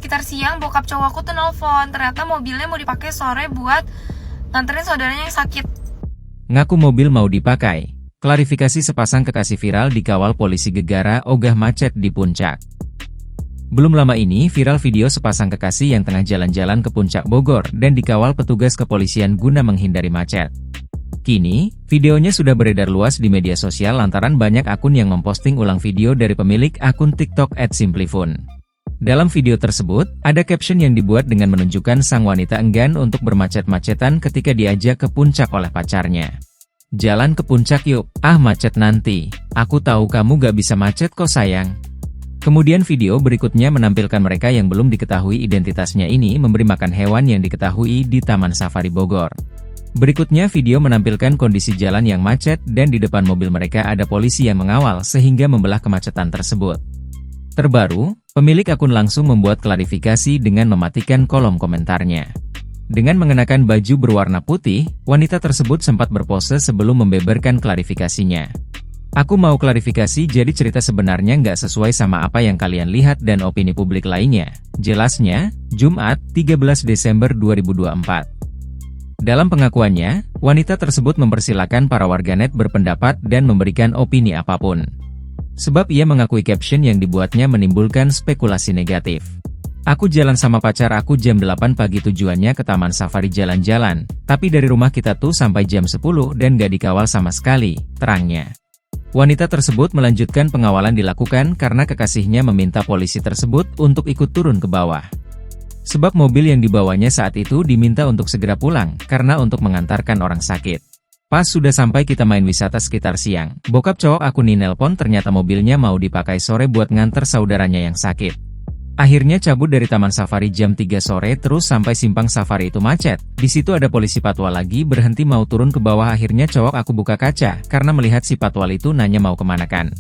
Sekitar siang, bokap cowok aku tuh nelfon. Ternyata mobilnya mau dipakai sore buat nganterin saudaranya yang sakit. Ngaku mobil mau dipakai. Klarifikasi sepasang kekasih viral dikawal polisi Gegara ogah macet di Puncak. Belum lama ini viral video sepasang kekasih yang tengah jalan-jalan ke Puncak Bogor dan dikawal petugas kepolisian guna menghindari macet. Kini, videonya sudah beredar luas di media sosial lantaran banyak akun yang memposting ulang video dari pemilik akun TikTok @simplifun. Dalam video tersebut, ada caption yang dibuat dengan menunjukkan sang wanita enggan untuk bermacet-macetan ketika diajak ke puncak oleh pacarnya. "Jalan ke puncak yuk, macet nanti. Aku tahu kamu gak bisa macet kok sayang." Kemudian video berikutnya menampilkan mereka yang belum diketahui identitasnya ini memberi makan hewan yang diketahui di Taman Safari Bogor. Berikutnya video menampilkan kondisi jalan yang macet dan di depan mobil mereka ada polisi yang mengawal sehingga membelah kemacetan tersebut. Terbaru, pemilik akun langsung membuat klarifikasi dengan mematikan kolom komentarnya. Dengan mengenakan baju berwarna putih, wanita tersebut sempat berpose sebelum membeberkan klarifikasinya. "Aku mau klarifikasi, jadi cerita sebenarnya nggak sesuai sama apa yang kalian lihat dan opini publik lainnya," jelasnya, Jumat, 13 Desember 2024. Dalam pengakuannya, wanita tersebut mempersilahkan para warganet berpendapat dan memberikan opini apapun. Sebab ia mengakui caption yang dibuatnya menimbulkan spekulasi negatif. "Aku jalan sama pacar aku jam 8 pagi tujuannya ke Taman Safari jalan-jalan, tapi dari rumah kita tuh sampai jam 10 dan gak dikawal sama sekali," terangnya. Wanita tersebut melanjutkan pengawalan dilakukan karena kekasihnya meminta polisi tersebut untuk ikut turun ke bawah. Sebab mobil yang dibawanya saat itu diminta untuk segera pulang, karena untuk mengantarkan orang sakit. Pas sudah sampai kita main wisata sekitar siang, bokap cowok aku nih nelpon ternyata mobilnya mau dipakai sore buat nganter saudaranya yang sakit. Akhirnya cabut dari Taman Safari jam 3 sore terus sampai simpang safari itu macet. Di situ ada polisi patwal lagi berhenti mau turun ke bawah, akhirnya cowok aku buka kaca, karena melihat si patwal itu nanya mau kemana kan.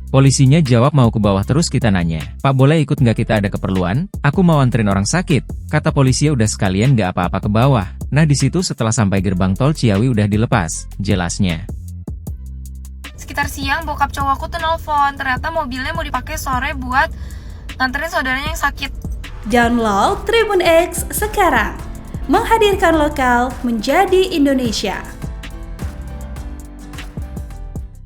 Polisinya jawab mau ke bawah terus kita nanya, "Pak boleh ikut nggak kita ada keperluan? Aku mau anterin orang sakit." Kata polisi udah sekalian nggak apa-apa ke bawah. Nah di situ setelah sampai gerbang tol Ciawi udah dilepas, jelasnya. Sekitar siang, bokap cowok aku tuh nelfon. Ternyata mobilnya mau dipakai sore buat nganterin saudaranya yang sakit. Download Tribun X sekarang. Menghadirkan lokal menjadi Indonesia.